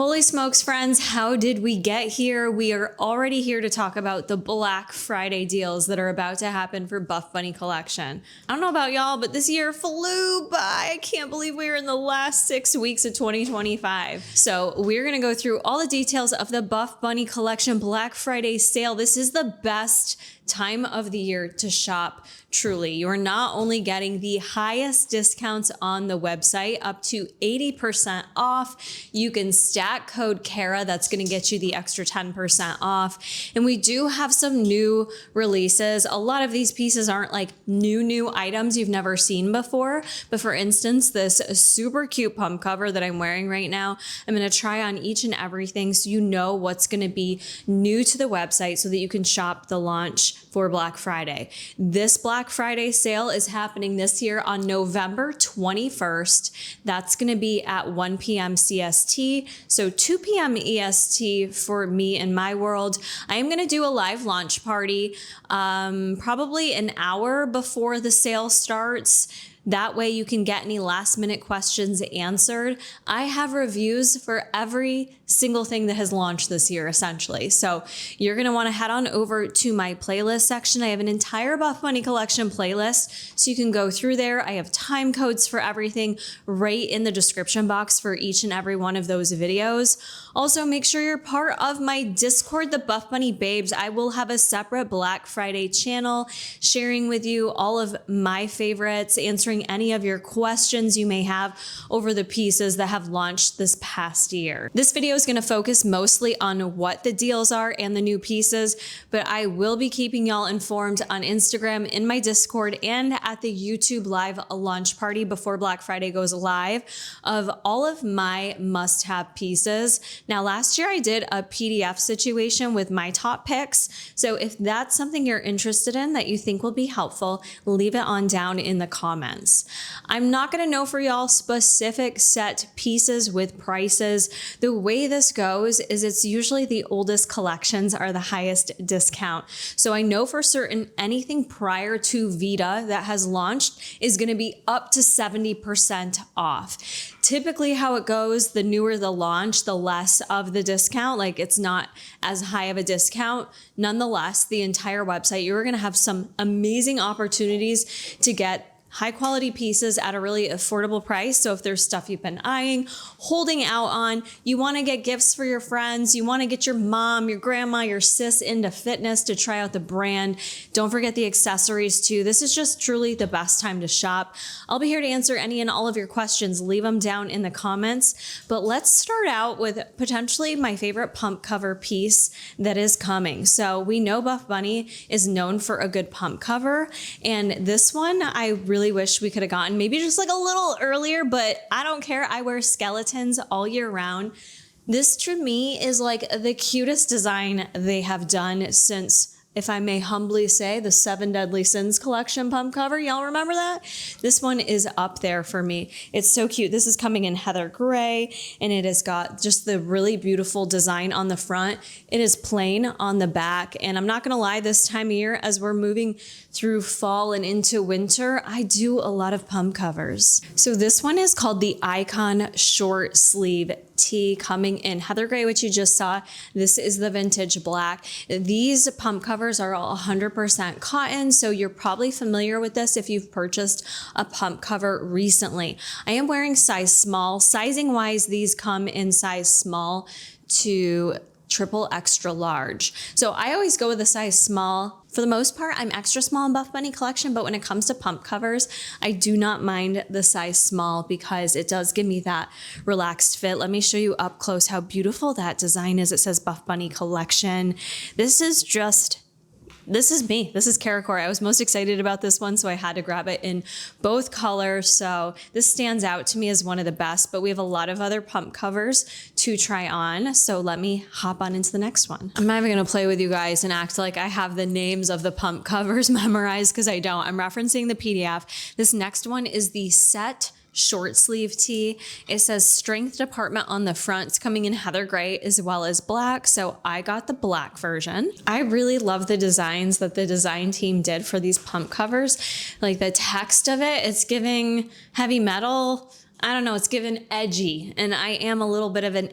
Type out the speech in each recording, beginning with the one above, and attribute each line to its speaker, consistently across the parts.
Speaker 1: Holy smokes, friends, how did we get here? We are already here to talk about the Black Friday deals that are about to happen for Buffbunny collection. I don't know about y'all, but this year flew by. I can't believe we are in the last 6 weeks of 2025. So we're gonna go through all the details of the Buffbunny collection Black Friday sale. This is the best time of the year to shop. Truly, you're not only getting the highest discounts on the website, up to 80% off. You can stack code Kara, that's going to get you the extra 10% off. And we do have some new releases. A lot of these pieces aren't like new items you've never seen before. But for instance, this super cute pump cover that I'm wearing right now, I'm going to try on each and everything so you know what's going to be new to the website so that you can shop the launch for Black Friday. This Black Friday sale is happening this year on November 21st. That's going to be at 1 p.m. CST, so 2 p.m. EST for me in my world. I am going to do a live launch party probably an hour before the sale starts. That way you can get any last minute questions answered. I have reviews for every single thing that has launched this year, essentially. So you're going to want to head on over to my playlist section. I have an entire Buffbunny collection playlist, so you can go through there. I have time codes for everything right in the description box for each and every one of those videos. Also, make sure you're part of my Discord, the Buffbunny Babes. I will have a separate Black Friday channel sharing with you all of my favorites, answering any of your questions you may have over the pieces that have launched this past year. This video is going to focus mostly on what the deals are and the new pieces, but I will be keeping y'all informed on Instagram, in my Discord, and at the YouTube live launch party before Black Friday goes live of all of my must-have pieces. Now, last year I did a PDF situation with my top picks, so if that's something you're interested in that you think will be helpful, leave it on down in the comments. I'm not going to know for y'all specific set pieces with prices. The way this goes is it's usually the oldest collections are the highest discount. So I know for certain anything prior to Vita that has launched is going to be up to 70% off. Typically how it goes, the newer the launch, the less of the discount. Like, it's not as high of a discount. Nonetheless, the entire website, you're going to have some amazing opportunities to get high quality pieces at a really affordable price. So if there's stuff you've been eyeing, holding out on, you want to get gifts for your friends, you want to get your mom, your grandma, your sis into fitness to try out the brand, don't forget the accessories too. This is just truly the best time to shop. I'll be here to answer any and all of your questions. Leave them down in the comments. But let's start out with potentially my favorite pump cover piece that is coming. So we know Buffbunny is known for a good pump cover, and this one I really wish we could have gotten maybe just like a little earlier, but I don't care. I wear skeletons all year round. This to me is like the cutest design they have done since, if I may humbly say, the 7 Deadly Sins collection pump cover. Y'all remember that? This one is up there for me. It's so cute. This is coming in heather gray, and it has got just the really beautiful design on the front. It is plain on the back, and I'm not gonna lie, this time of year, as we're moving through fall and into winter, I do a lot of pump covers. So this one is called the Icon Short Sleeve Tee, coming in heather gray, which you just saw. This is the vintage black. These pump covers are all 100% cotton, so you're probably familiar with this if you've purchased a pump cover recently. I am wearing size small. Sizing wise, these come in size small to triple extra large. So I always go with a size small. For the most part, I'm extra small in Buffbunny collection, but when it comes to pump covers, I do not mind the size small because it does give me that relaxed fit. Let me show you up close how beautiful that design is. It says Buffbunny collection. This is me. This is Kara. I was most excited about this one, so I had to grab it in both colors. So this stands out to me as one of the best, but we have a lot of other pump covers to try on. So let me hop on into the next one. I'm not even gonna play with you guys and act like I have the names of the pump covers memorized, because I don't. I'm referencing the PDF. This next one is the set short sleeve tee. It says strength department on the front. It's coming in heather gray as well as black. So I got the black version. I really love the designs that the design team did for these pump covers. Like the text of it, it's giving heavy metal. I don't know, it's given edgy, and I am a little bit of an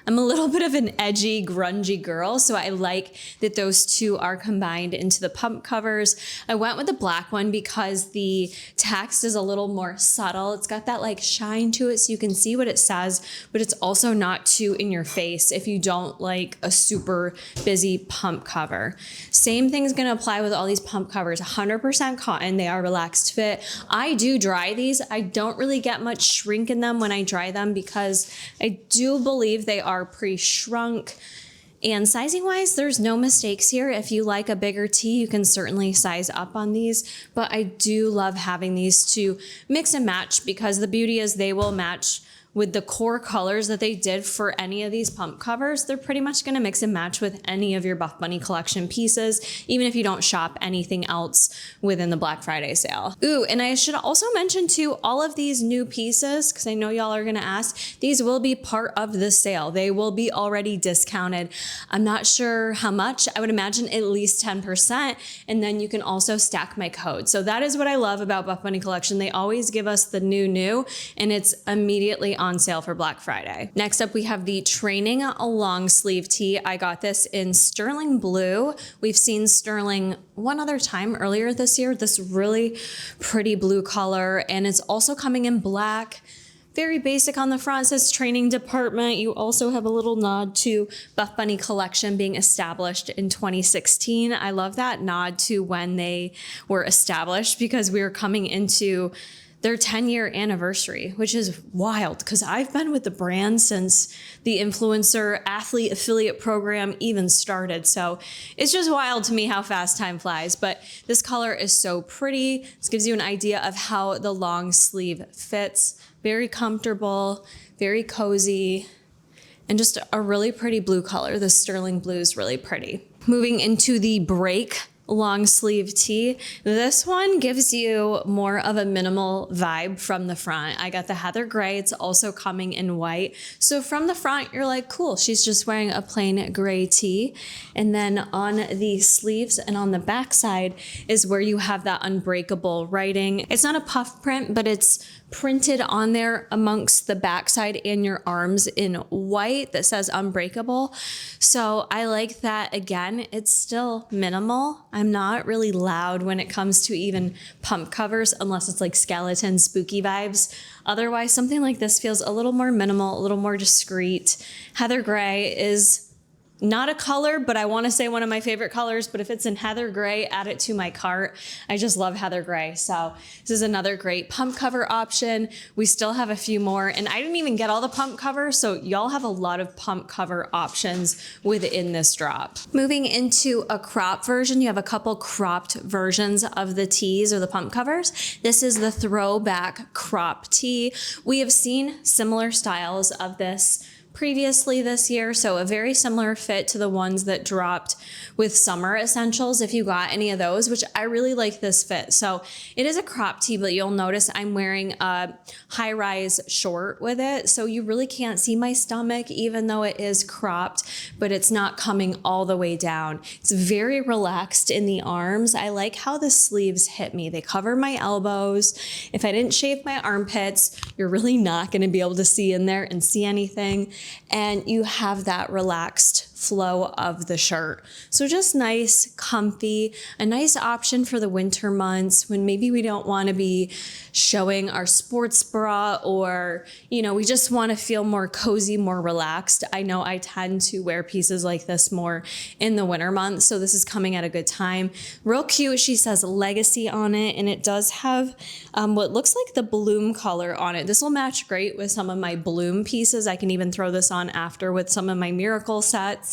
Speaker 1: I'm a little bit of an edgy, grungy girl, so I like that those two are combined into the pump covers. I went with the black one because the text is a little more subtle. It's got that like shine to it so you can see what it says, but it's also not too in your face if you don't like a super busy pump cover. Same thing's gonna apply with all these pump covers, 100% cotton. They are relaxed fit. I do dry these. I don't really get much shrink in them when I dry them because I do believe they are pre-shrunk. And sizing wise, there's no mistakes here. If you like a bigger tee, you can certainly size up on these, but I do love having these to mix and match because the beauty is they will match with the core colors that they did for any of these pump covers. They're pretty much gonna mix and match with any of your Buffbunny collection pieces, even if you don't shop anything else within the Black Friday sale. Ooh, and I should also mention too, all of these new pieces, because I know y'all are gonna ask, these will be part of the sale. They will be already discounted. I'm not sure how much. I would imagine at least 10%, and then you can also stack my code. So that is what I love about Buffbunny collection. They always give us the new, and it's immediately on sale for Black Friday. Next up, we have the training long sleeve tee. I got this in sterling blue. We've seen sterling one other time earlier this year, this really pretty blue color, and it's also coming in black. Very basic on the front, it says training department. You also have a little nod to Buffbunny collection being established in 2016. I love that nod to when they were established because we are coming into their 10-year anniversary, which is wild because I've been with the brand since the influencer athlete affiliate program even started. So it's just wild to me how fast time flies, but this color is so pretty. This gives you an idea of how the long sleeve fits. Very comfortable, very cozy, and just a really pretty blue color. The sterling blue is really pretty. Moving into the break long sleeve tee. This one gives you more of a minimal vibe from the front. I got the heather gray. It's also coming in white. So from the front, you're like, cool, she's just wearing a plain gray tee. And then on the sleeves and on the back side is where you have that unbreakable writing. It's not a puff print, but it's printed on there amongst the backside and your arms in white that says unbreakable. So I like that. Again, it's still minimal. I'm not really loud when it comes to even pump covers unless it's like skeleton spooky vibes. Otherwise, something like this feels a little more minimal, a little more discreet. Heather gray is not a color, but I want to say one of my favorite colors, but if it's in heather gray, add it to my cart. I just love heather gray. So this is another great pump cover option. We still have a few more, and I didn't even get all the pump covers, so y'all have a lot of pump cover options within this drop. Moving into a crop version, you have a couple cropped versions of the tees or the pump covers. This is the throwback crop tee. We have seen similar styles of this previously this year, so a very similar fit to the ones that dropped with summer essentials if you got any of those, which I really like this fit. So it is a crop tee, but you'll notice I'm wearing a high-rise short with it, so you really can't see my stomach even though it is cropped, but it's not coming all the way down. It's very relaxed in the arms. I like how the sleeves hit me. They cover my elbows. If I didn't shave my armpits, you're really not going to be able to see in there and see anything. And you have that relaxed flow of the shirt. So just nice, comfy, a nice option for the winter months when maybe we don't want to be showing our sports bra or, you know, we just want to feel more cozy, more relaxed. I know I tend to wear pieces like this more in the winter months, so this is coming at a good time. Real cute, she says legacy on it, and it does have what looks like the bloom color on it. This will match great with some of my bloom pieces. I can even throw this on after with some of my miracle sets.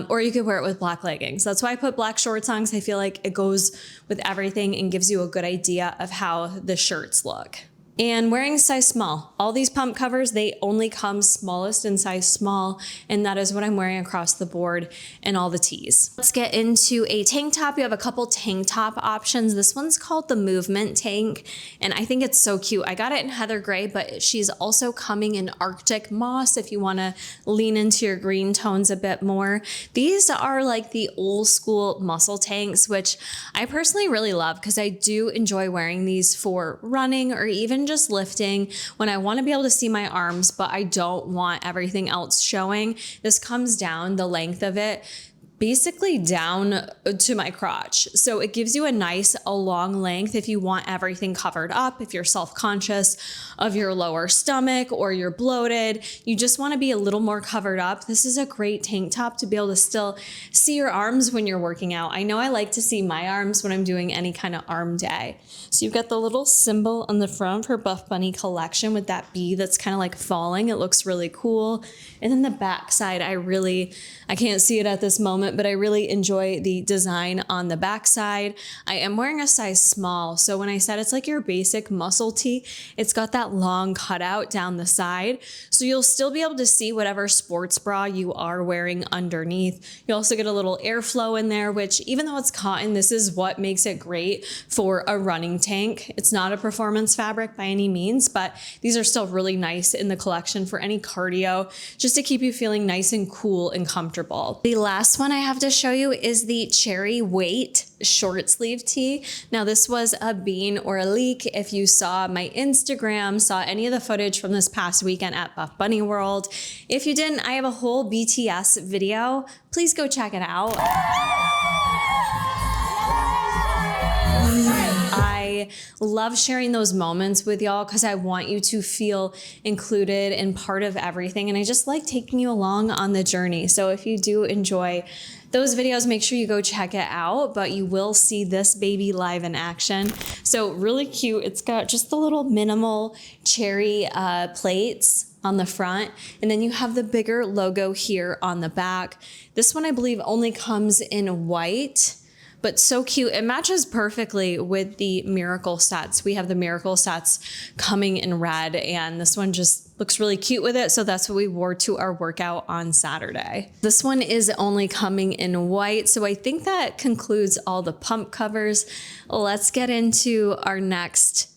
Speaker 1: Or you could wear it with black leggings. That's why I put black shorts on, because I feel like it goes with everything and gives you a good idea of how the shirts look. and wearing size small. All these pump covers, they only come smallest in size small, and that is what I'm wearing across the board in all the tees. Let's get into a tank top. You have a couple tank top options. This one's called the Movement Tank, and I think it's so cute. I got it in heather gray, but she's also coming in Arctic moss if you want to lean into your green tones a bit more. These are like the old school muscle tanks, which I personally really love because I do enjoy wearing these for running or even just lifting when I want to be able to see my arms, but I don't want everything else showing. This comes down the length of it basically down to my crotch. So it gives you a long length if you want everything covered up, if you're self-conscious of your lower stomach or you're bloated, you just want to be a little more covered up. This is a great tank top to be able to still see your arms when you're working out. I know I like to see my arms when I'm doing any kind of arm day. So you've got the little symbol on the front for Buffbunny collection with that bee that's kind of like falling. It looks really cool. And then the back side, I can't see it at this moment, but I really enjoy the design on the back side. I am wearing a size small. So when I said it's like your basic muscle tee, it's got that long cutout down the side. So you'll still be able to see whatever sports bra you are wearing underneath. You also get a little airflow in there, which even though it's cotton, this is what makes it great for a running tank. It's not a performance fabric by any means, but these are still really nice in the collection for any cardio, just to keep you feeling nice and cool and comfortable. The last one I have to show you is the Cherry Weight short sleeve tee. Now this was a bean or a leak. If you saw my Instagram, saw any of the footage from this past weekend at Buffbunny World. If you didn't, I have a whole BTS video. Please go check it out. I love sharing those moments with y'all because I want you to feel included and part of everything. And I just like taking you along on the journey. So if you do enjoy those videos, make sure you go check it out, but you will see this baby live in action. So really cute. It's got just the little minimal cherry plates on the front, and then you have the bigger logo here on the back. This one I believe only comes in white, but so cute. It matches perfectly with the Miracle sets. We have the Miracle sets coming in red, and this one just looks really cute with it. So that's what we wore to our workout on Saturday. This one is only coming in white. So I think that concludes all the pump covers. Let's get into our next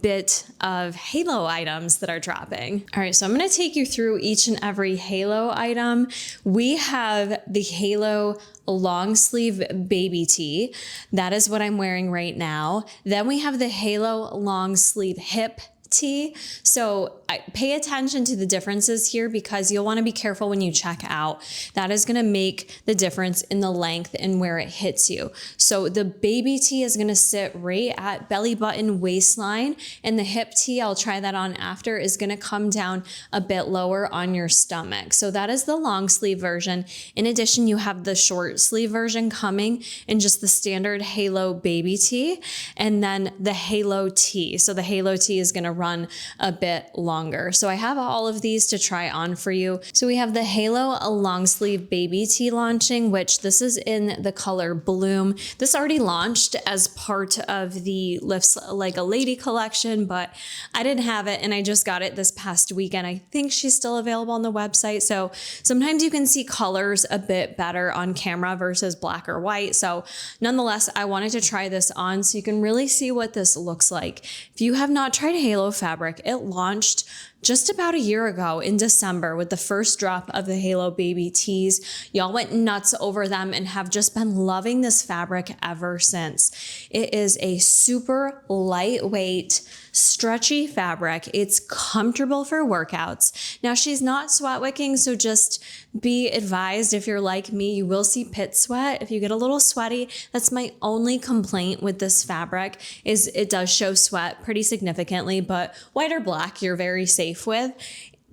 Speaker 1: bit of halo items that are dropping. All right, so I'm going to take you through each and every halo item. We have the halo long sleeve baby tee. That is what I'm wearing right now. Then we have the halo long sleeve hip tee. So pay attention to the differences here because you'll want to be careful when you check out. That is going to make the difference in the length and where it hits you. So the baby tee is going to sit right at belly button waistline, and the hip tee, I'll try that on after, is going to come down a bit lower on your stomach. So that is the long sleeve version. In addition, you have the short sleeve version coming in just the standard halo baby tee, and then the halo tee. So the halo tee is going to run a bit longer. So I have all of these to try on for you. So we have the halo long sleeve baby tee launching, which this is in the color Bloom. This already launched as part of the Lifts Like a Lady collection, but I didn't have it and I just got it this past weekend. I think she's still available on the website. So sometimes you can see colors a bit better on camera versus black or white. So nonetheless, I wanted to try this on so you can really see what this looks like. If you have not tried halo fabric, it launched just about a year ago in December with the first drop of the Halo baby tees. Y'all went nuts over them and have just been loving this fabric ever since. It is a super lightweight, stretchy fabric. It's comfortable for workouts. Now she's not sweat wicking, so just be advised if you're like me, you will see pit sweat. If you get a little sweaty, that's my only complaint with this fabric is it does show sweat pretty significantly, but white or black, you're very safe with.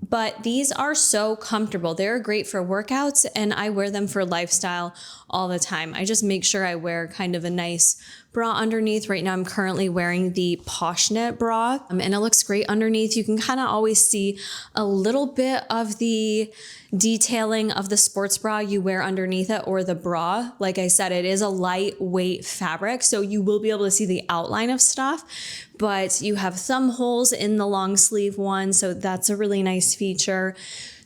Speaker 1: But these are so comfortable. They're great for workouts and I wear them for lifestyle all the time. I just make sure I wear kind of a nice bra underneath. Right now I'm currently wearing the Posh Knit bra, and it looks great underneath. You can kind of always see a little bit of the detailing of the sports bra you wear underneath it, or the bra. Like I said, it is a lightweight fabric, so you will be able to see the outline of stuff, but you have thumb holes in the long sleeve one, so that's a really nice feature.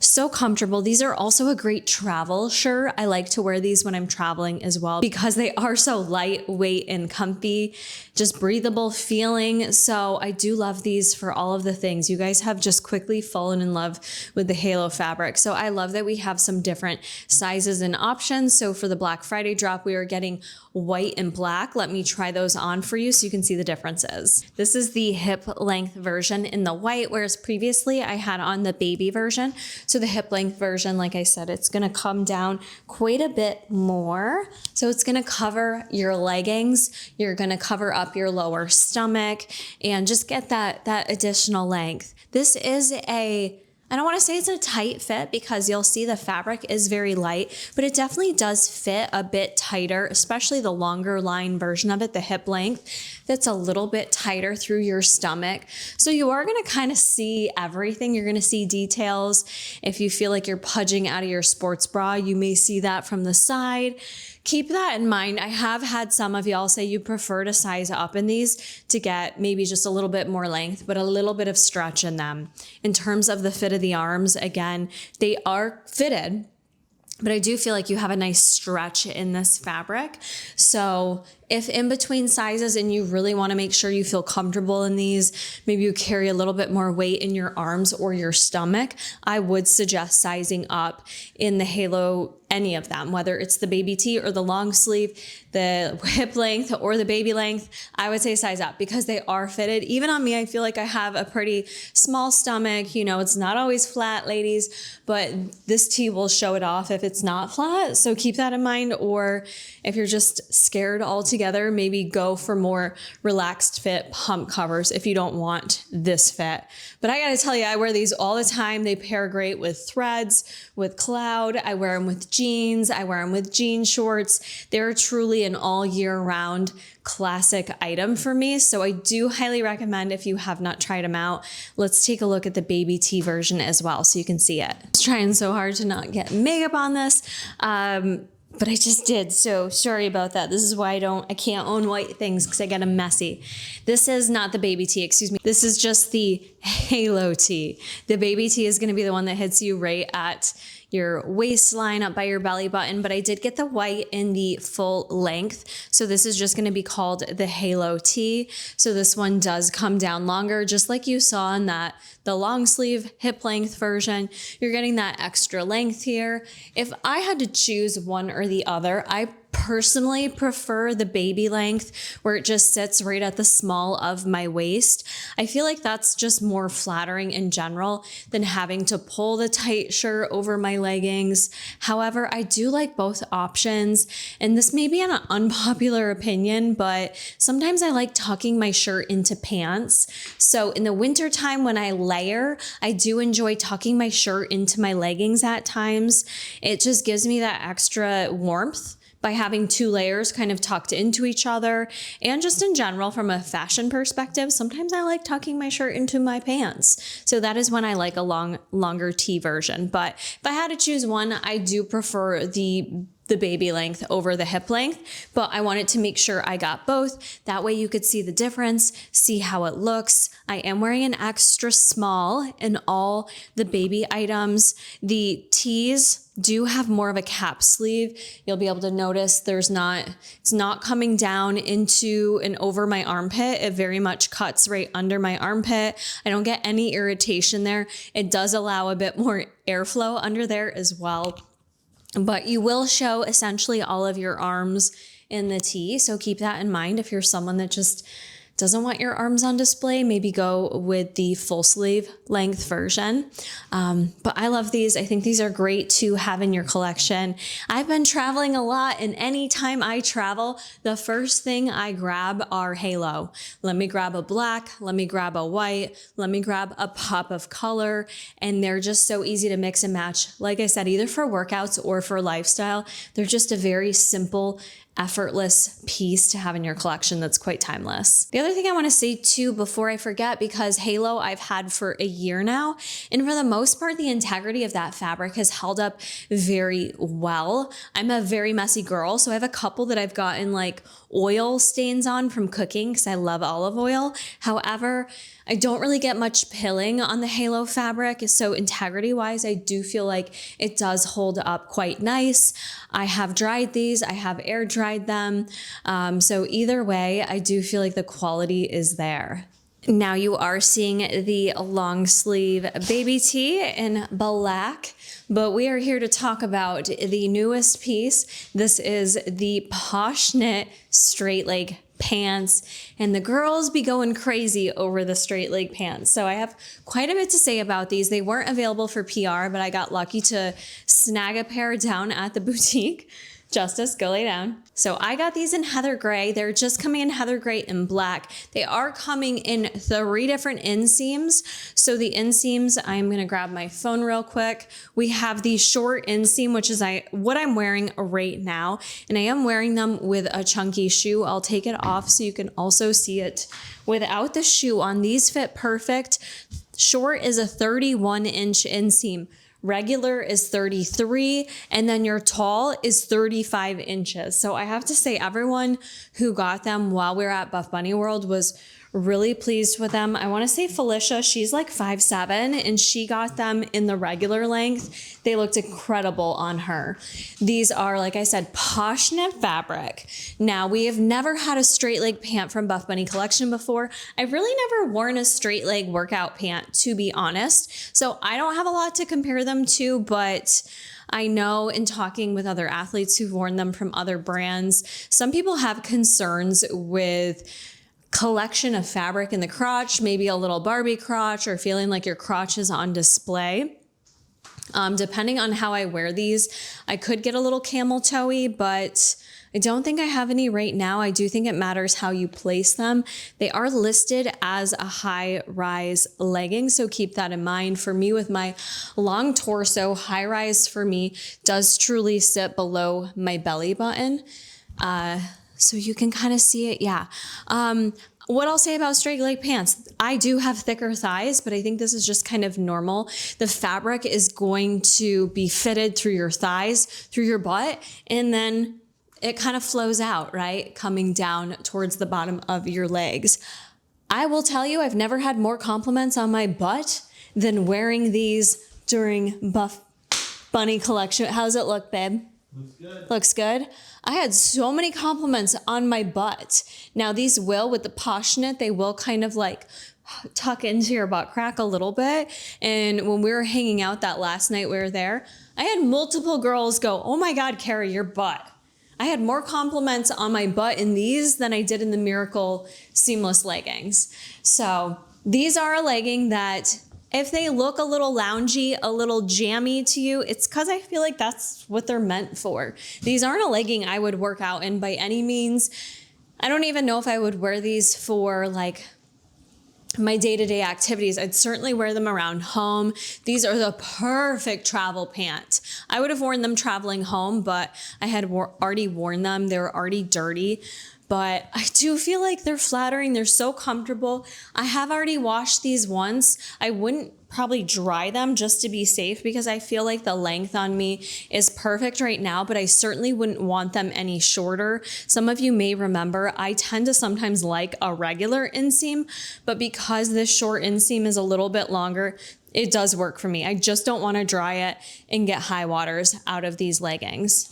Speaker 1: So comfortable. These are also a great travel shirt. I like to wear these when I'm traveling as well because they are so lightweight and comfy, just breathable feeling. So I do love these for all of the things. You guys have just quickly fallen in love with the halo fabric. So I love that we have some different sizes and options. So for the Black Friday drop, we are getting white and black. Let me try those on for you so you can see the differences. This is the hip length version in the white, whereas previously I had on the baby version. So the hip length version, like I said, it's going to come down quite a bit more. So it's going to cover your leggings. You're going to cover up your lower stomach and just get that additional length. This is I don't want to say it's a tight fit because you'll see the fabric is very light, but it definitely does fit a bit tighter, especially the longer line version of it, the hip length, that's a little bit tighter through your stomach. So you are going to kind of see everything. You're going to see details. If you feel like you're pudging out of your sports bra, you may see that from the side. Keep that in mind. I have had some of y'all say you prefer to size up in these to get maybe just a little bit more length, but a little bit of stretch in them. In terms of the fit of the arms, again, they are fitted, but I do feel like you have a nice stretch in this fabric. So if in between sizes and you really want to make sure you feel comfortable in these, maybe you carry a little bit more weight in your arms or your stomach, I would suggest sizing up in the halo, any of them, whether it's the baby tee or the long sleeve, the hip length or the baby length. I would say size up because they are fitted. Even on me, I feel like I have a pretty small stomach. You know, it's not always flat, ladies, but this tee will show it off if it's not flat. So keep that in mind. Or if you're just scared altogether, maybe go for more relaxed fit pump covers if you don't want this fit. But I gotta tell you, I wear these all the time. They pair great with threads, with cloud. I wear them with jeans. I wear them with jean shorts. They're truly an all year round classic item for me. So I do highly recommend if you have not tried them out. Let's take a look at the baby tee version as well so you can see it. I was trying so hard to not get makeup on this. But I just did, so sorry about that. This is why I can't own white things because I get them messy. This is not the baby tee, excuse me. This is just the halo tee. The baby tee is gonna be the one that hits you right at your waistline up by your belly button, but I did get the white in the full length. So this is just gonna be called the halo tee. So this one does come down longer, just like you saw in the long sleeve hip length version. You're getting that extra length here. If I had to choose one or the other, I personally prefer the baby length where it just sits right at the small of my waist. I feel like that's just more flattering in general than having to pull the tight shirt over my leggings. However, I do like both options, and this may be an unpopular opinion, but sometimes I like tucking my shirt into pants. So in the wintertime when I layer, I do enjoy tucking my shirt into my leggings at times. It just gives me that extra warmth by having two layers kind of tucked into each other. And just in general, from a fashion perspective, sometimes I like tucking my shirt into my pants. So that is when I like a longer tee version. But if I had to choose one, I do prefer the baby length over the hip length, but I wanted to make sure I got both. That way you could see the difference, see how it looks. I am wearing an extra small in all the baby items. The tees do have more of a cap sleeve. You'll be able to notice it's not coming down into and over my armpit. It very much cuts right under my armpit. I don't get any irritation there. It does allow a bit more airflow under there as well. But you will show essentially all of your arms in the tee. So keep that in mind. If you're someone that just doesn't want your arms on display, maybe go with the full sleeve length version. But I love these. I think these are great to have in your collection. I've been traveling a lot, and anytime I travel, the first thing I grab are halo. Let me grab a black, let me grab a white, let me grab a pop of color, and they're just so easy to mix and match. Like I said, either for workouts or for lifestyle, they're just a very simple effortless piece to have in your collection that's quite timeless. The other thing I want to say too before I forget, because Halo I've had for a year now, and for the most part the integrity of that fabric has held up very well. I'm a very messy girl, so I have a couple that I've gotten like oil stains on from cooking because I love olive oil. However, I don't really get much pilling on the Halo fabric, so integrity wise I do feel like it does hold up quite nice. I have dried these, I have air dried them, so either way I do feel like the quality is there. Now you are seeing the long sleeve baby tee in black, but we are here to talk about the newest piece. This is the Posh Knit straight leg pants, and the girls be going crazy over the straight leg pants. So I have quite a bit to say about these. They weren't available for PR, but I got lucky to snag a pair down at the boutique. Justice, go lay down. So I got these in heather gray. They're just coming in heather gray and black. They are coming in 3 different inseams. So the inseams, I'm gonna grab my phone real quick. We have the short inseam, which is what I'm wearing right now. And I am wearing them with a chunky shoe. I'll take it off so you can also see it without the shoe on. These fit perfect. Short is a 31-inch inseam. Regular is 33, and then your tall is 35 inches. So I have to say everyone who got them while we were at Buff Bunny World was really pleased with them. I want to say Felicia, she's like 5'7", and she got them in the regular length. They looked incredible on her. These are, like I said, Posh Knit fabric. Now, we have never had a straight leg pant from Buff Bunny collection before. I've really never worn a straight leg workout pant, to be honest. So I don't have a lot to compare them to, but I know in talking with other athletes who've worn them from other brands, some people have concerns with collection of fabric in the crotch, maybe a little Barbie crotch, or feeling like your crotch is on display. Depending on how I wear these, I could get a little camel toe-y, but I don't think I have any right now. I do think it matters how you place them. They are listed as a high-rise legging, so keep that in mind. For me, with my long torso, high-rise for me does truly sit below my belly button. So you can kind of see it, yeah. What I'll say about straight leg pants, I do have thicker thighs, but I think this is just kind of normal. The fabric is going to be fitted through your thighs, through your butt, and then it kind of flows out, right? Coming down towards the bottom of your legs. I will tell you, I've never had more compliments on my butt than wearing these during Buff Bunny collection. How's it look, babe?
Speaker 2: Looks good.
Speaker 1: Looks good. I had so many compliments on my butt. Now these will, with the Posh Knit, they will kind of like tuck into your butt crack a little bit. And when we were hanging out that last night we were there, I had multiple girls go, "Oh my God, Carrie, your butt." I had more compliments on my butt in these than I did in the Miracle seamless leggings. So these are a legging that if they look a little loungy, a little jammy to you, it's because I feel like that's what they're meant for. These aren't a legging I would work out in by any means. I don't even know if I would wear these for like my day-to-day activities. I'd certainly wear them around home. These are the perfect travel pant. I would have worn them traveling home, but I had already worn them. They were already dirty. But I do feel like they're flattering. They're so comfortable. I have already washed these once. I wouldn't probably dry them just to be safe because I feel like the length on me is perfect right now, but I certainly wouldn't want them any shorter. Some of you may remember I tend to sometimes like a regular inseam, but because this short inseam is a little bit longer, it does work for me. I just don't want to dry it and get high waters out of these leggings.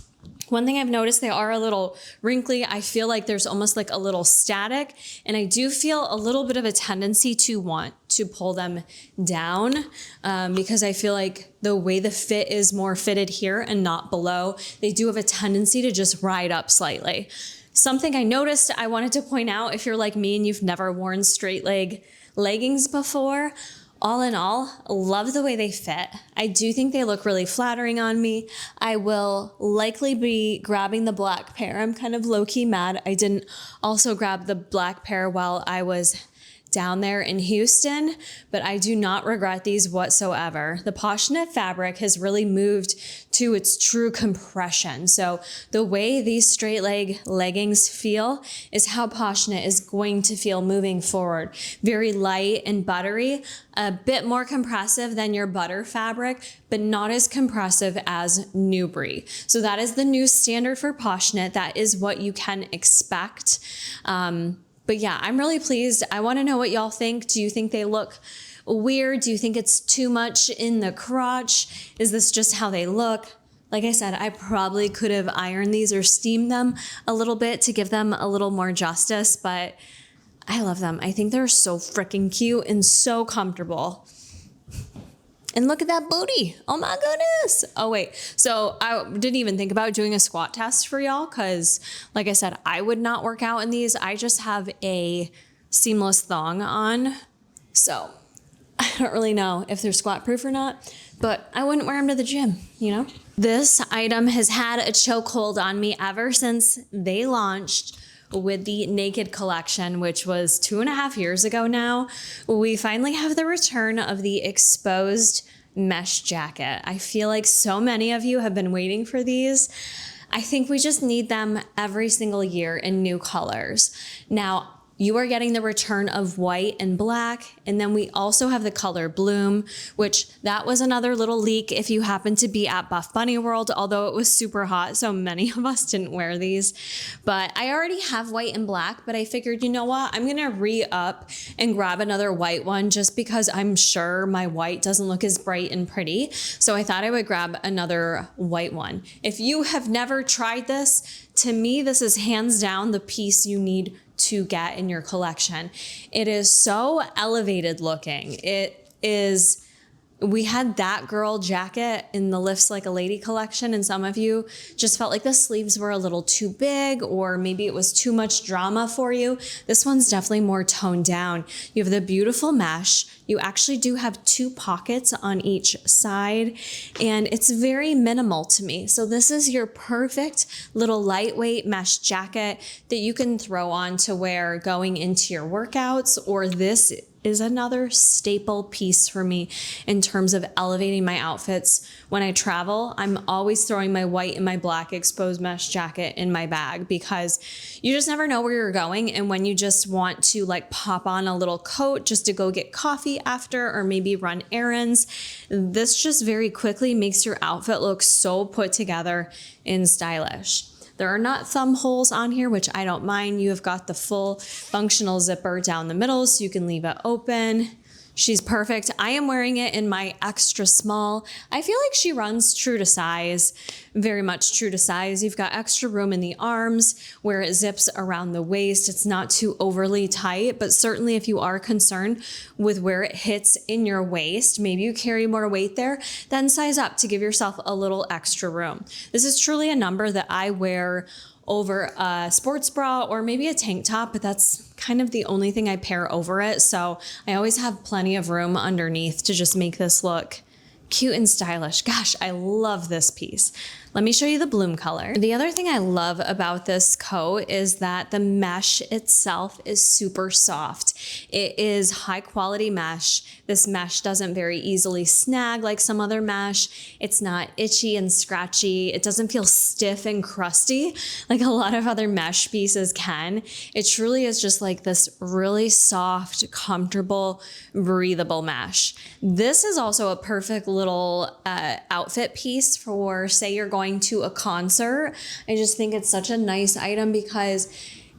Speaker 1: One thing I've noticed, they are a little wrinkly. I feel like there's almost like a little static, and I do feel a little bit of a tendency to want to pull them down because I feel like the way the fit is more fitted here and not below, they do have a tendency to just ride up slightly. Something I noticed I wanted to point out, if you're like me and you've never worn straight leg leggings before, all in all, love the way they fit. I do think they look really flattering on me. I will likely be grabbing the black pair. I'm kind of low-key mad I didn't also grab the black pair while I was down there in Houston, but I do not regret these whatsoever. The Poshnit fabric has really moved to its true compression. So the way these straight leg leggings feel is how Poshnit is going to feel moving forward. Very light and buttery, a bit more compressive than your butter fabric, but not as compressive as New Brie. So that is the new standard for Poshnit. That is what you can expect. But yeah, I'm really pleased. I want to know what y'all think. Do you think they look weird? Do you think it's too much in the crotch? Is this just how they look? Like I said, I probably could have ironed these or steamed them a little bit to give them a little more justice, but I love them. I think they're so freaking cute and so comfortable. And look at that booty. Oh my goodness. Oh wait, so I didn't even think about doing a squat test for y'all because like I said, I would not work out in these. I just have a seamless thong on. So I don't really know if they're squat proof or not, but I wouldn't wear them to the gym, you know? This item has had a chokehold on me ever since they launched with the Naked collection, which was 2.5 years ago now. We finally have the return of the exposed mesh jacket. I feel like so many of you have been waiting for these. I think we just need them every single year in new colors. Now, you are getting the return of white and black, and then we also have the color Bloom, which that was another little leak if you happen to be at Buffbunny World, although it was super hot, so many of us didn't wear these. But I already have white and black, but I figured, you know what, I'm gonna re-up and grab another white one just because I'm sure my white doesn't look as bright and pretty. So I thought I would grab another white one. If you have never tried this, to me, this is hands down the piece you need to get in your collection. It is so elevated looking. We had that girl jacket in the Lifts Like a Lady collection, and some of you just felt like the sleeves were a little too big, or maybe it was too much drama for you. This one's definitely more toned down. You have the beautiful mesh. You actually do have 2 pockets on each side, and it's very minimal to me. So this is your perfect little lightweight mesh jacket that you can throw on to wear going into your workouts, or this is another staple piece for me in terms of elevating my outfits. When I travel, I'm always throwing my white and my black exposed mesh jacket in my bag because you just never know where you're going. And when you just want to like pop on a little coat just to go get coffee after, or maybe run errands, this just very quickly makes your outfit look so put together and stylish. There are not thumb holes on here, which I don't mind. You have got the full functional zipper down the middle, so you can leave it open. She's perfect. I am wearing it in my extra small. I feel like she runs true to size, very much true to size. You've got extra room in the arms where it zips around the waist. It's not too overly tight, but certainly if you are concerned with where it hits in your waist, maybe you carry more weight there, then size up to give yourself a little extra room. This is truly a number that I wear over a sports bra or maybe a tank top, but that's kind of the only thing I pair over it. So I always have plenty of room underneath to just make this look cute and stylish. Gosh, I love this piece. Let me show you the Bloom color. The other thing I love about this coat is that the mesh itself is super soft. It is high quality mesh. This mesh doesn't very easily snag like some other mesh. It's not itchy and scratchy. It doesn't feel stiff and crusty like a lot of other mesh pieces can. It truly is just like this really soft, comfortable, breathable mesh. This is also a perfect little outfit piece for, say you're going to a concert. I just think it's such a nice item because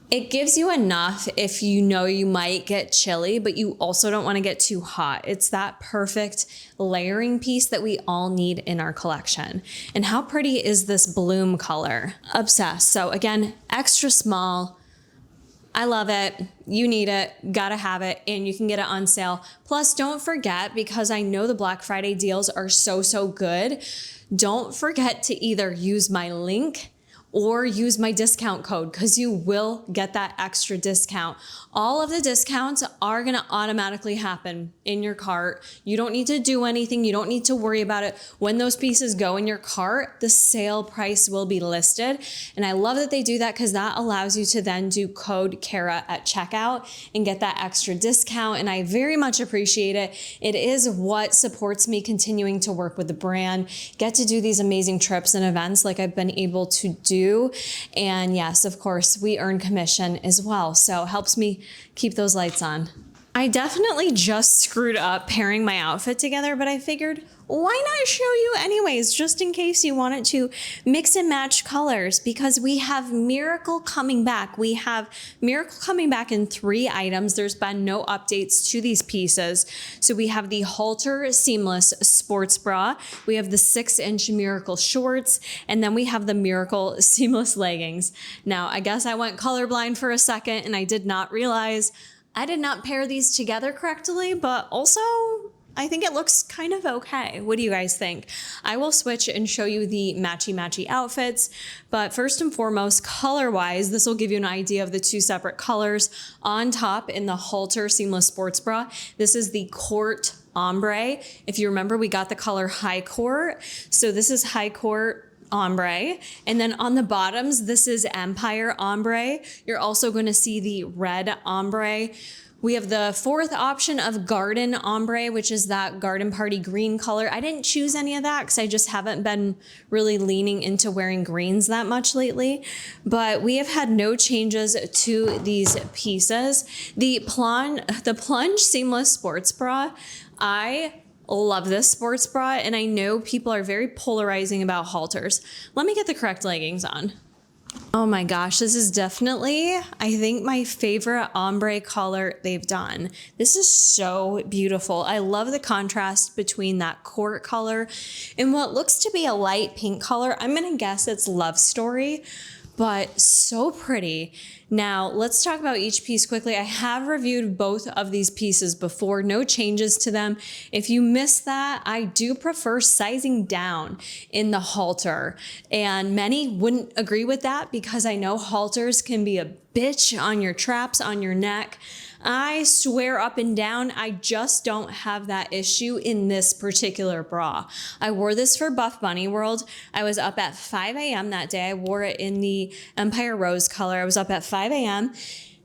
Speaker 1: it gives you enough if you know you might get chilly, but you also don't want to get too hot. It's that perfect layering piece that we all need in our collection. And how pretty is this Bloom color? Obsessed. So again, extra small. I love it. You need it, gotta have it, and you can get it on sale. Plus, don't forget, because I know the Black Friday deals are so good, don't forget to either use my link or use my discount code because you will get that extra discount. All of the discounts are going to automatically happen in your cart. You don't need to do anything. You don't need to worry about it. When those pieces go in your cart, the sale price will be listed. And I love that they do that because that allows you to then do code Kara at checkout and get that extra discount. And I very much appreciate it. It is what supports me continuing to work with the brand, get to do these amazing trips and events like I've been able to do. And yes, of course, we earn commission as well. So it helps me keep those lights on. I definitely just screwed up pairing my outfit together, but I figured, why not show you anyways, just in case you wanted to mix and match colors, because we have Miracle coming back. We have Miracle coming back in 3 items. There's been no updates to these pieces. So we have the halter seamless sports bra. We have the 6-inch Miracle shorts, and then we have the Miracle seamless leggings. Now, I guess I went colorblind for a second and I did not realize I did not pair these together correctly, but also I think it looks kind of okay. What do you guys think? I will switch and show you the matchy-matchy outfits, but first and foremost, color-wise, this will give you an idea of the 2 separate colors. On top in the halter seamless sports bra, this is the Court Ombre. If you remember, we got the color High Court. So this is High Court Ombre. And then on the bottoms, this is Empire Ombre. You're also going to see the red ombre. We have the 4th option of Garden Ombre, which is that garden party green color. I didn't choose any of that because I just haven't been really leaning into wearing greens that much lately. But we have had no changes to these pieces. The plunge seamless sports bra, I love this sports bra, and I know people are very polarizing about halters. Let me get the correct leggings on. Oh my gosh, this is definitely, I think, my favorite ombre color they've done. This is so beautiful. I love the contrast between that court color and what looks to be a light pink color. I'm gonna guess it's Love Story, but so pretty. Now, let's talk about each piece quickly. I have reviewed both of these pieces before, no changes to them. If you missed that, I do prefer sizing down in the halter. And many wouldn't agree with that because I know halters can be a bitch on your traps, on your neck. I swear up and down, I just don't have that issue in this particular bra. I wore this for Buff Bunny World. I was up at 5 a.m. that day. I wore it in the Empire Rose color. I was up at 5 a.m.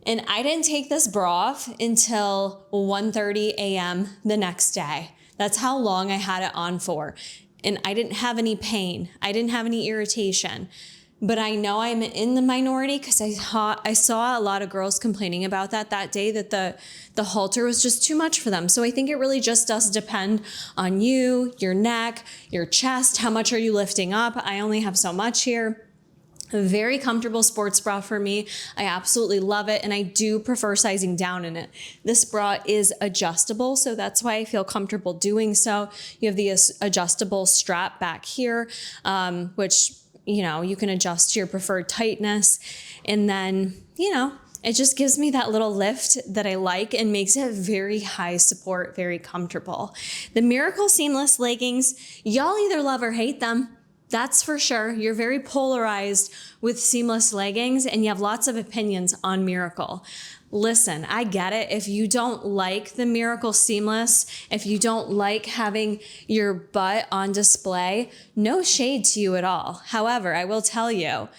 Speaker 1: and I didn't take this bra off until 1:30 a.m. the next day. That's how long I had it on for. And I didn't have any pain. I didn't have any irritation. But I know I'm in the minority because I saw a lot of girls complaining about that day, that the halter was just too much for them. So I think it really just does depend on you, your neck, your chest, how much are you lifting up? I only have so much here. A very comfortable sports bra for me. I absolutely love it, and I do prefer sizing down in it. This bra is adjustable, so that's why I feel comfortable doing so. You have the adjustable strap back here, which you can adjust to your preferred tightness. And then, it just gives me that little lift that I like and makes it very high support, very comfortable. The Miracle Seamless leggings, y'all either love or hate them. That's for sure. You're very polarized with seamless leggings and you have lots of opinions on Miracle. Listen, I get it. If you don't like the Miracle Seamless, if you don't like having your butt on display, no shade to you at all. However, I will tell you,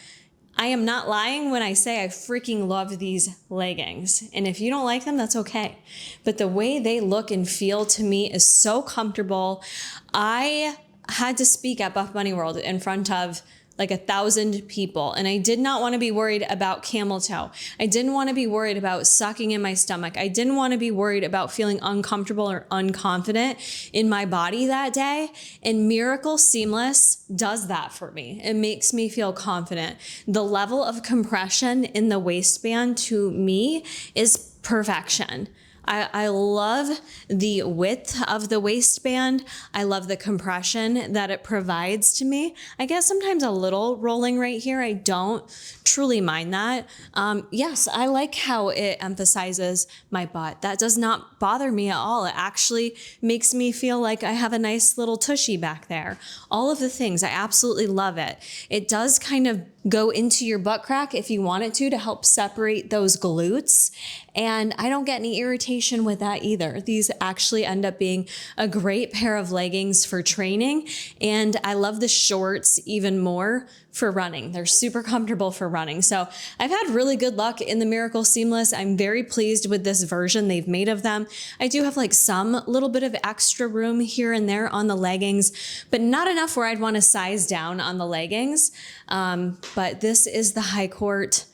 Speaker 1: I am not lying when I say I freaking love these leggings. And if you don't like them, that's okay. But the way they look and feel to me is so comfortable. I had to speak at Buff Bunny World in front of like 1,000 people. And I did not want to be worried about camel toe. I didn't want to be worried about sucking in my stomach. I didn't want to be worried about feeling uncomfortable or unconfident in my body that day. And Miracle Seamless does that for me. It makes me feel confident. The level of compression in the waistband to me is perfection. I love the width of the waistband. I love the compression that it provides to me. I guess sometimes a little rolling right here. I don't truly mind that. Yes, I like how it emphasizes my butt. That does not bother me at all. It actually makes me feel like I have a nice little tushy back there. All of the things, I absolutely love it. It does kind of go into your butt crack if you want it to help separate those glutes. And I don't get any irritation with that either. These actually end up being a great pair of leggings for training. And I love the shorts even more for running. They're super comfortable for running. So I've had really good luck in the Miracle Seamless. I'm very pleased with this version they've made of them. I do have like some little bit of extra room here and there on the leggings, but not enough where I'd want to size down on the leggings. But this is the high court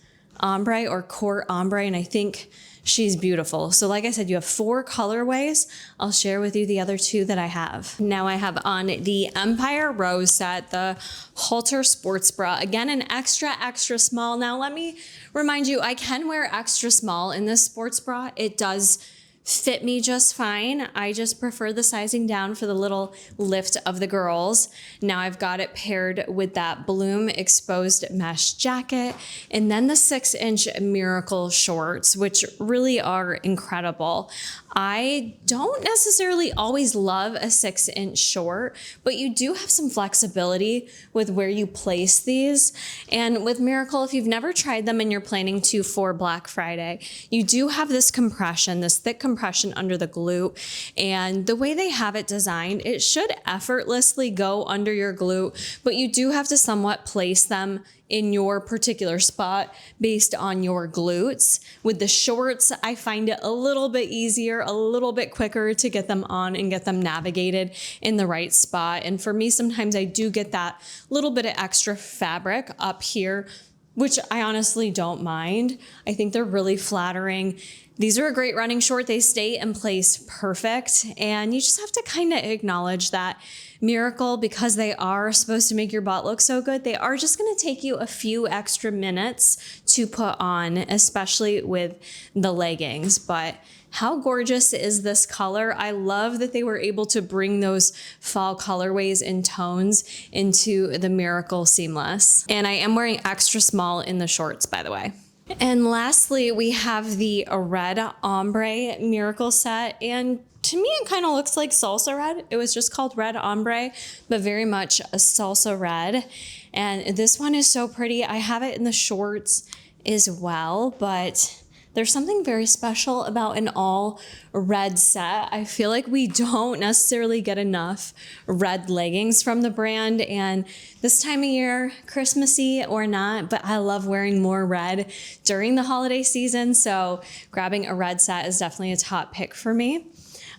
Speaker 1: ombre or court ombre, and I think she's beautiful. So like I said, you have 4 colorways. I'll share with you the other 2 that I have. Now I have on the Empire Rose set, the halter sports bra. Again, an extra, extra small. Now let me remind you, I can wear extra small in this sports bra. It does fit me just fine. I just prefer the sizing down for the little lift of the girls. Now I've got it paired with that Bloom exposed mesh jacket and then the 6-inch Miracle shorts, which really are incredible. I don't necessarily always love a 6-inch short, but you do have some flexibility with where you place these. And with Miracle, if you've never tried them and you're planning to for Black Friday, you do have this compression, this thick compression under the glute. And the way they have it designed, it should effortlessly go under your glute, but you do have to somewhat place them in your particular spot based on your glutes. With the shorts, I find it a little bit easier, a little bit quicker to get them on and get them navigated in the right spot. And for me, sometimes I do get that little bit of extra fabric up here, which I honestly don't mind. I think they're really flattering. These are a great running short. They stay in place perfect. And you just have to kind of acknowledge that Miracle, because they are supposed to make your butt look so good, they are just going to take you a few extra minutes to put on, especially with the leggings. But how gorgeous is this color? I love that they were able to bring those fall colorways and tones into the Miracle Seamless. And I am wearing extra small in the shorts, by the way. And lastly, we have the red ombre Miracle set. And to me, it kind of looks like salsa red. It was just called red ombre, but very much a salsa red. And this one is so pretty. I have it in the shorts as well, but there's something very special about an all red set. I feel like we don't necessarily get enough red leggings from the brand, and this time of year, Christmassy or not, but I love wearing more red during the holiday season, so grabbing a red set is definitely a top pick for me.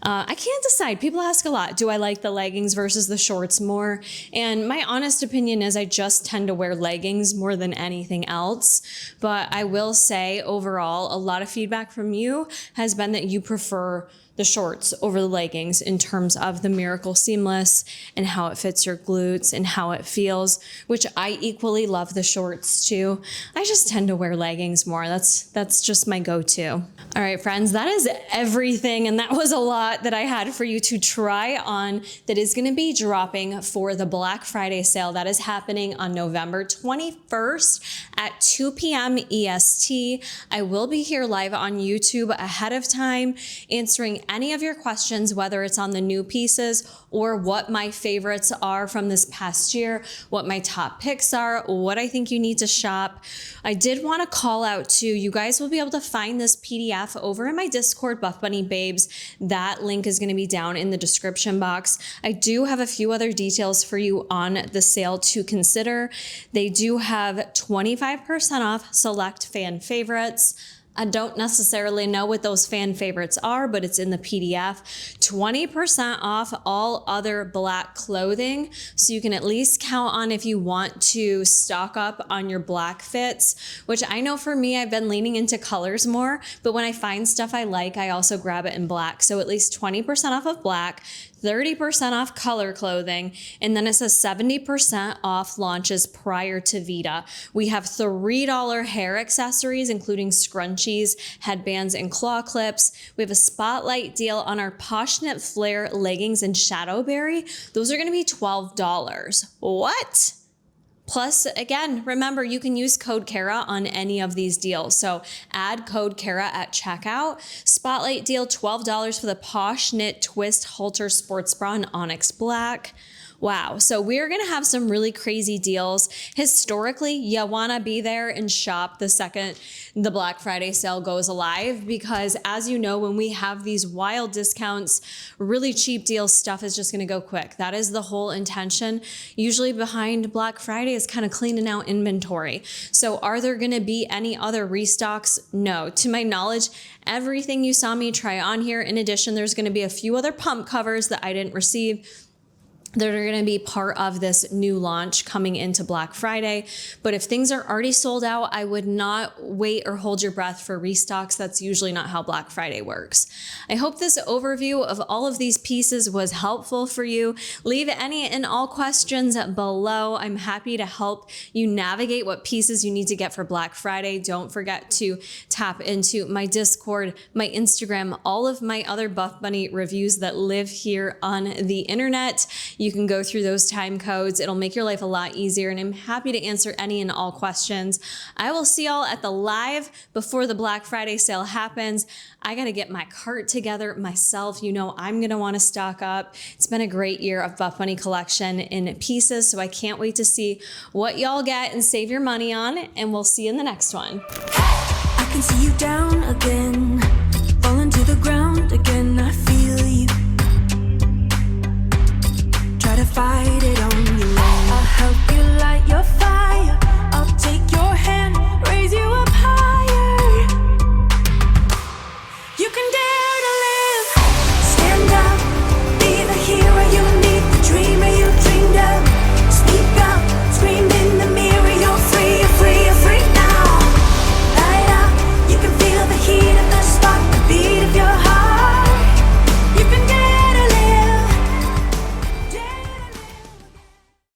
Speaker 1: I can't decide. People ask a lot, do I like the leggings versus the shorts more? And my honest opinion is I just tend to wear leggings more than anything else. But I will say overall, a lot of feedback from you has been that you prefer the shorts over the leggings in terms of the Miracle Seamless and how it fits your glutes and how it feels, which I equally love the shorts too. I just tend to wear leggings more. That's just my go-to. All right, friends, that is everything. And that was a lot that I had for you to try on that is going to be dropping for the Black Friday sale that is happening on November 21st at 2 p.m. EST. I will be here live on YouTube ahead of time answering any of your questions, whether it's on the new pieces or what my favorites are from this past year, what my top picks are, what I think you need to shop. I did want to call out too, you guys will be able to find this PDF over in my Discord, Buffbunny Babes. That link is going to be down in the description box. I do have a few other details for you on the sale to consider. They do have 25% off select fan favorites. I don't necessarily know what those fan favorites are, but it's in the PDF. 20% off all other black clothing. So you can at least count on if you want to stock up on your black fits, which I know for me, I've been leaning into colors more, but when I find stuff I like, I also grab it in black. So at least 20% off of black, 30% off color clothing, and then it says 70% off launches prior to Vita. We have $3 hair accessories, including scrunchies, headbands, and claw clips. We have a spotlight deal on our Posh Knit Flare leggings and Shadowberry. Those are going to be $12. What? Plus, again, remember, you can use code Kara on any of these deals. So add code Kara at checkout. Spotlight deal, $12 for the Posh Knit Twist Halter Sports Bra in Onyx Black. Wow. So we're going to have some really crazy deals. Historically, you want to be there and shop the second the Black Friday sale goes live, because as you know, when we have these wild discounts, really cheap deals, stuff is just going to go quick. That is the whole intention. Usually behind Black Friday is kind of cleaning out inventory. So are there going to be any other restocks? No. To my knowledge, everything you saw me try on here. In addition, there's going to be a few other pump covers that I didn't receive that are going to be part of this new launch coming into Black Friday. But if things are already sold out, I would not wait or hold your breath for restocks. That's usually not how Black Friday works. I hope this overview of all of these pieces was helpful for you. Leave any and all questions below. I'm happy to help you navigate what pieces you need to get for Black Friday. Don't forget to tap into my Discord, my Instagram, all of my other Buff Bunny reviews that live here on the internet. You can go through those time codes. It'll make your life a lot easier, and I'm happy to answer any and all questions. I will see y'all at the live before the Black Friday sale happens. I got to get my cart together myself. You know, I'm going to want to stock up. It's been a great year of Buff Bunny collection in pieces, so I can't wait to see what y'all get and save your money on, and we'll see you in the next one.
Speaker 2: I can see you down again.